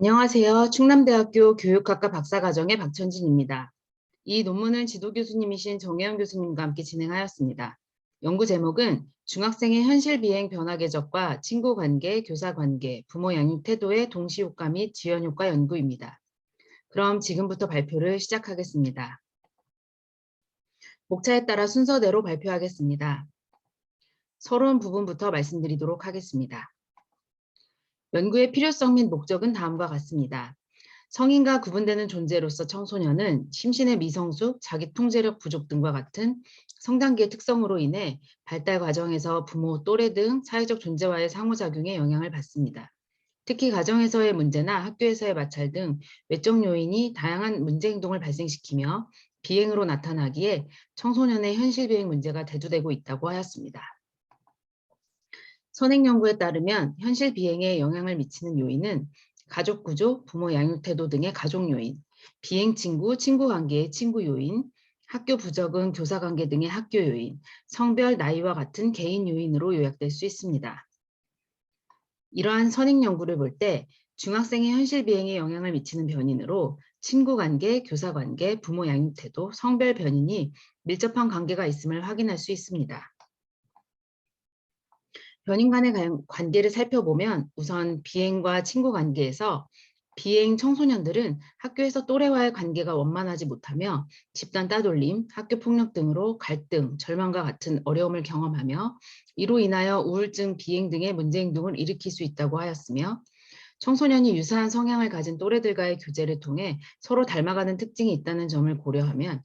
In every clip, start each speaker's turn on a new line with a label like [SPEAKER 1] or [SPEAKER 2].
[SPEAKER 1] 안녕하세요. 충남대학교 교육학과 박사과정의 박천진입니다. 이 논문은 지도교수님이신 정혜영 교수님과 함께 진행하였습니다. 연구 제목은 중학생의 현실 비행 변화 궤적과 친구 관계, 교사 관계, 부모 양육 태도의 동시 효과 및 지연 효과 연구입니다. 그럼 지금부터 발표를 시작하겠습니다. 목차에 따라 순서대로 발표하겠습니다. 서론 부분부터 말씀드리도록 하겠습니다. 연구의 필요성 및 목적은 다음과 같습니다. 성인과 구분되는 존재로서 청소년은 심신의 미성숙, 자기 통제력 부족 등과 같은 성장기의 특성으로 인해 발달 과정에서 부모, 또래 등 사회적 존재와의 상호작용에 영향을 받습니다. 특히 가정에서의 문제나 학교에서의 마찰 등 외적 요인이 다양한 문제 행동을 발생시키며 비행으로 나타나기에 청소년의 현실 비행 문제가 대두되고 있다고 하였습니다. 선행 연구에 따르면 현실 비행에 영향을 미치는 요인은 가족 구조, 부모 양육 태도 등의 가족 요인, 비행 친구, 친구 관계의 친구 요인, 학교 부적응, 교사 관계 등의 학교 요인, 성별, 나이와 같은 개인 요인으로 요약될 수 있습니다. 이러한 선행 연구를 볼 때 중학생의 현실 비행에 영향을 미치는 변인으로 친구 관계, 교사 관계, 부모 양육 태도, 성별 변인이 밀접한 관계가 있음을 확인할 수 있습니다. 변인 간의 관계를 살펴보면 우선 비행과 친구 관계에서 비행 청소년들은 학교에서 또래와의 관계가 원만하지 못하며 집단 따돌림, 학교 폭력 등으로 갈등, 절망과 같은 어려움을 경험하며 이로 인하여 우울증, 비행 등의 문제 행동을 일으킬 수 있다고 하였으며 청소년이 유사한 성향을 가진 또래들과의 교제를 통해 서로 닮아가는 특징이 있다는 점을 고려하면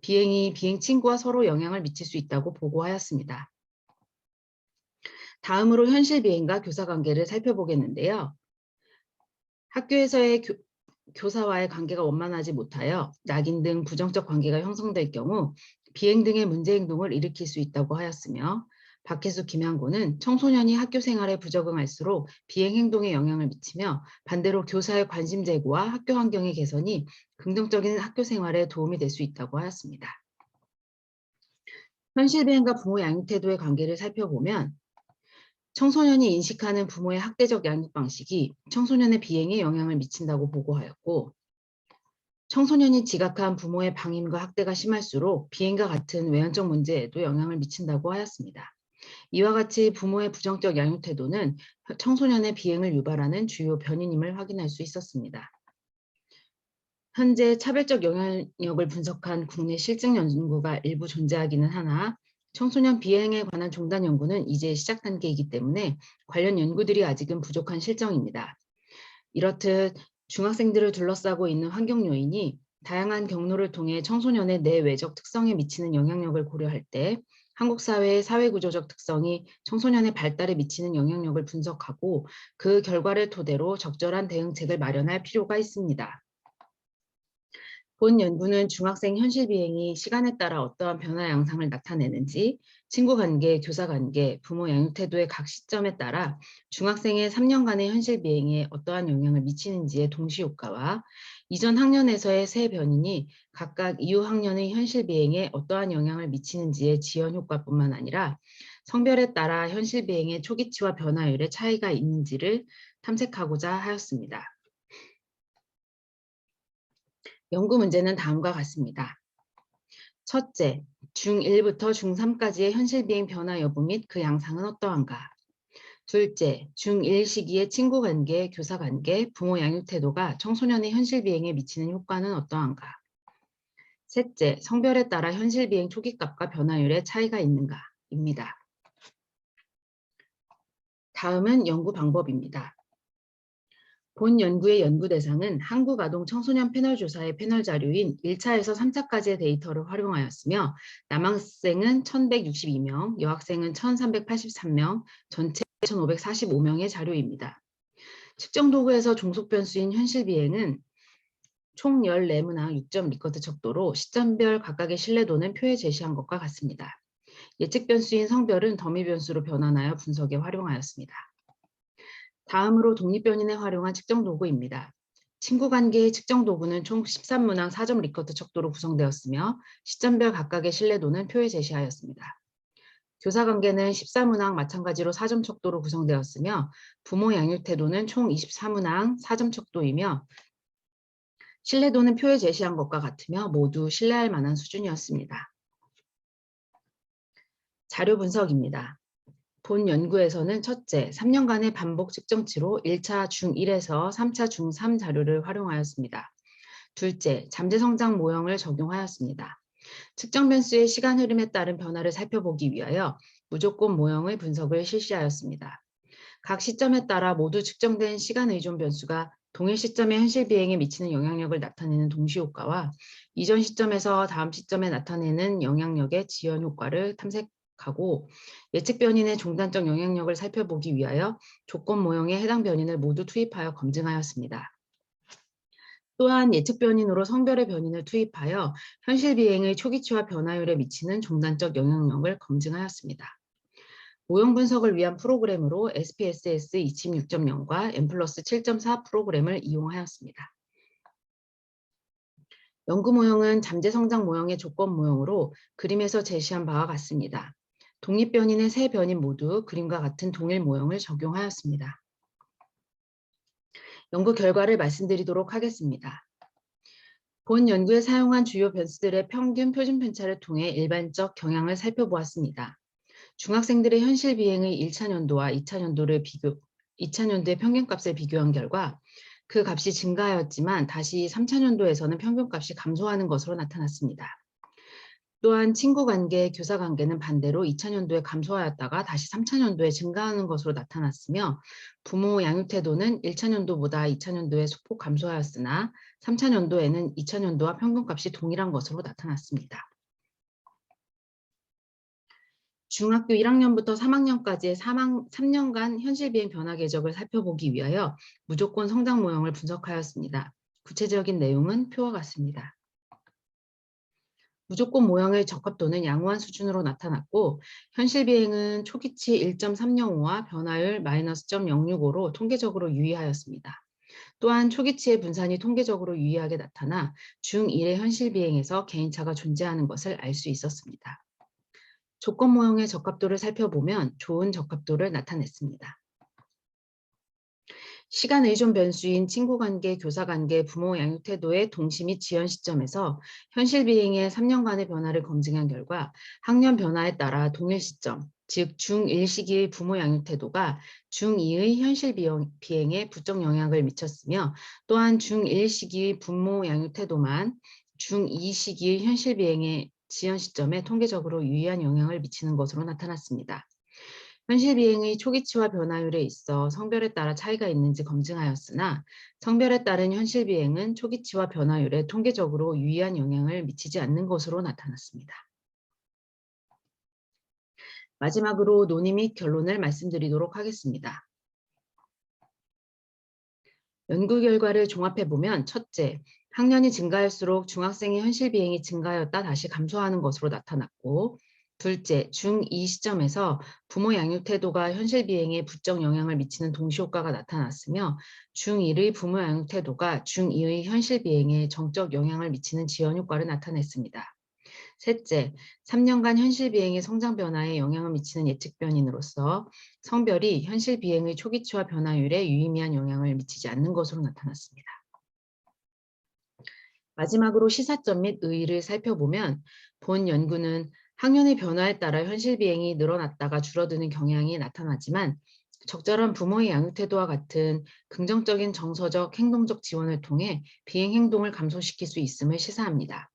[SPEAKER 1] 비행이 비행 친구와 서로 영향을 미칠 수 있다고 보고하였습니다. 다음으로 현실 비행과 교사 관계를 살펴보겠는데요. 학교에서의 교사와의 관계가 원만하지 못하여 낙인 등 부정적 관계가 형성될 경우 비행 등의 문제 행동을 일으킬 수 있다고 하였으며 박혜수, 김양고는 청소년이 학교 생활에 부적응할수록 비행 행동에 영향을 미치며 반대로 교사의 관심 제고와 학교 환경의 개선이 긍정적인 학교 생활에 도움이 될 수 있다고 하였습니다. 현실 비행과 부모 양육 태도의 관계를 살펴보면 청소년이 인식하는 부모의 학대적 양육 방식이 청소년의 비행에 영향을 미친다고 보고하였고 청소년이 지각한 부모의 방임과 학대가 심할수록 비행과 같은 외연적 문제에도 영향을 미친다고 하였습니다. 이와 같이 부모의 부정적 양육 태도는 청소년의 비행을 유발하는 주요 변인임을 확인할 수 있었습니다. 현재 차별적 영향력을 분석한 국내 실증 연구가 일부 존재하기는 하나 청소년 비행에 관한 종단 연구는 이제 시작 단계이기 때문에 관련 연구들이 아직은 부족한 실정입니다. 이렇듯 중학생들을 둘러싸고 있는 환경 요인이 다양한 경로를 통해 청소년의 내외적 특성에 미치는 영향력을 고려할 때 한국 사회의 사회구조적 특성이 청소년의 발달에 미치는 영향력을 분석하고 그 결과를 토대로 적절한 대응책을 마련할 필요가 있습니다. 본 연구는 중학생 현실 비행이 시간에 따라 어떠한 변화 양상을 나타내는지, 친구 관계, 교사 관계, 부모 양육 태도의 각 시점에 따라 중학생의 3년간의 현실 비행에 어떠한 영향을 미치는지의 동시 효과와 이전 학년에서의 세 변인이 각각 이후 학년의 현실 비행에 어떠한 영향을 미치는지의 지연 효과뿐만 아니라 성별에 따라 현실 비행의 초기치와 변화율의 차이가 있는지를 탐색하고자 하였습니다. 연구 문제는 다음과 같습니다. 첫째, 중1부터 중3까지의 현실 비행 변화 여부 및 그 양상은 어떠한가? 둘째, 중1 시기의 친구 관계, 교사 관계, 부모 양육 태도가 청소년의 현실 비행에 미치는 효과는 어떠한가? 셋째, 성별에 따라 현실 비행 초기값과 변화율의 차이가 있는가?입니다. 다음은 연구 방법입니다. 본 연구의 연구 대상은 한국아동청소년 패널 조사의 패널 자료인 1차에서 3차까지의 데이터를 활용하였으며 남학생은 1,162명, 여학생은 1,383명, 전체 1,545명의 자료입니다. 측정 도구에서 종속 변수인 현실 비행은 총 14문항 6점 리커트 척도로 시점별 각각의 신뢰도는 표에 제시한 것과 같습니다. 예측 변수인 성별은 더미 변수로 변환하여 분석에 활용하였습니다. 다음으로 독립변인에 활용한 측정 도구입니다. 친구 관계의 측정 도구는 총 13문항 4점 리커트 척도로 구성되었으며 시점별 각각의 신뢰도는 표에 제시하였습니다. 교사 관계는 14문항 마찬가지로 4점 척도로 구성되었으며 부모 양육 태도는 총 24문항 4점 척도이며 신뢰도는 표에 제시한 것과 같으며 모두 신뢰할 만한 수준이었습니다. 자료 분석입니다. 본 연구에서는 첫째, 3년간의 반복 측정치로 1차 중1에서 3차 중3 자료를 활용하였습니다. 둘째, 잠재 성장 모형을 적용하였습니다. 측정 변수의 시간 흐름에 따른 변화를 살펴보기 위하여 무조건 모형의 분석을 실시하였습니다. 각 시점에 따라 모두 측정된 시간 의존 변수가 동일 시점의 현실 비행에 미치는 영향력을 나타내는 동시효과와 이전 시점에서 다음 시점에 나타내는 영향력의 지연 효과를 탐색하고 예측 변인의 종단적 영향력을 살펴보기 위하여 조건 모형에 해당 변인을 모두 투입하여 검증하였습니다. 또한 예측 변인으로 성별의 변인을 투입하여 현실 비행의 초기치와 변화율에 미치는 종단적 영향력을 검증하였습니다. 모형 분석을 위한 프로그램으로 SPSS 2.6.0과 M+7.4 프로그램을 이용하였습니다. 연구 모형은 잠재 성장 모형의 조건 모형으로 그림에서 제시한 바와 같습니다. 독립 변인의 세 변인 모두 그림과 같은 동일 모형을 적용하였습니다. 연구 결과를 말씀드리도록 하겠습니다. 본 연구에 사용한 주요 변수들의 평균 표준 편차를 통해 일반적 경향을 살펴보았습니다. 중학생들의 현실 비행의 1차 년도와 2차 년도의 평균값을 비교한 결과 그 값이 증가하였지만 다시 3차 년도에서는 평균값이 감소하는 것으로 나타났습니다. 또한 친구 관계, 교사 관계는 반대로 2차 년도에 감소하였다가 다시 3차 년도에 증가하는 것으로 나타났으며 부모 양육 태도는 1차 년도보다 2차 년도에 소폭 감소하였으나 3차 년도에는 2차 년도와 평균값이 동일한 것으로 나타났습니다. 중학교 1학년부터 3학년까지의 3년간 현실 비행 변화 궤적을 살펴보기 위하여 무조건 성장 모형을 분석하였습니다. 구체적인 내용은 표와 같습니다. 무조건 모형의 적합도는 양호한 수준으로 나타났고 현실 비행은 초기치 1.305와 변화율 -0.065로 통계적으로 유의하였습니다. 또한 초기치의 분산이 통계적으로 유의하게 나타나 중1의 현실 비행에서 개인차가 존재하는 것을 알 수 있었습니다. 조건 모형의 적합도를 살펴보면 좋은 적합도를 나타냈습니다. 시간 의존 변수인 친구 관계, 교사 관계, 부모 양육 태도의 동시 및 지연 시점에서 현실 비행의 3년간의 변화를 검증한 결과 학년 변화에 따라 동일 시점, 즉 중1 시기의 부모 양육 태도가 중2의 현실 비행에 부적 영향을 미쳤으며 또한 중1 시기의 부모 양육 태도만 중2 시기의 현실 비행의 지연 시점에 통계적으로 유의한 영향을 미치는 것으로 나타났습니다. 현실 비행의 초기치와 변화율에 있어 성별에 따라 차이가 있는지 검증하였으나 성별에 따른 현실 비행은 초기치와 변화율에 통계적으로 유의한 영향을 미치지 않는 것으로 나타났습니다. 마지막으로 논의 및 결론을 말씀드리도록 하겠습니다. 연구 결과를 종합해보면 첫째, 학년이 증가할수록 중학생의 현실 비행이 증가하였다 다시 감소하는 것으로 나타났고 둘째, 중2 시점에서 부모 양육 태도가 현실 비행에 부적 영향을 미치는 동시효과가 나타났으며 중1의 부모 양육 태도가 중2의 현실 비행에 정적 영향을 미치는 지연 효과를 나타냈습니다. 셋째, 3년간 현실 비행의 성장 변화에 영향을 미치는 예측 변인으로서 성별이 현실 비행의 초기치와 변화율에 유의미한 영향을 미치지 않는 것으로 나타났습니다. 마지막으로 시사점 및 의의를 살펴보면 본 연구는 학년의 변화에 따라 현실 비행이 늘어났다가 줄어드는 경향이 나타나지만 적절한 부모의 양육 태도와 같은 긍정적인 정서적, 행동적 지원을 통해 비행 행동을 감소시킬 수 있음을 시사합니다.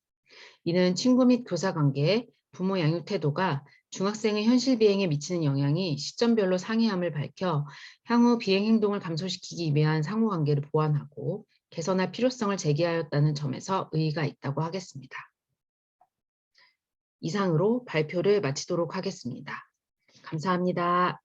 [SPEAKER 1] 이는 친구 및 교사 관계, 부모 양육 태도가 중학생의 현실 비행에 미치는 영향이 시점별로 상이함을 밝혀 향후 비행 행동을 감소시키기 위한 상호관계를 보완하고 개선할 필요성을 제기하였다는 점에서 의의가 있다고 하겠습니다. 이상으로 발표를 마치도록 하겠습니다. 감사합니다.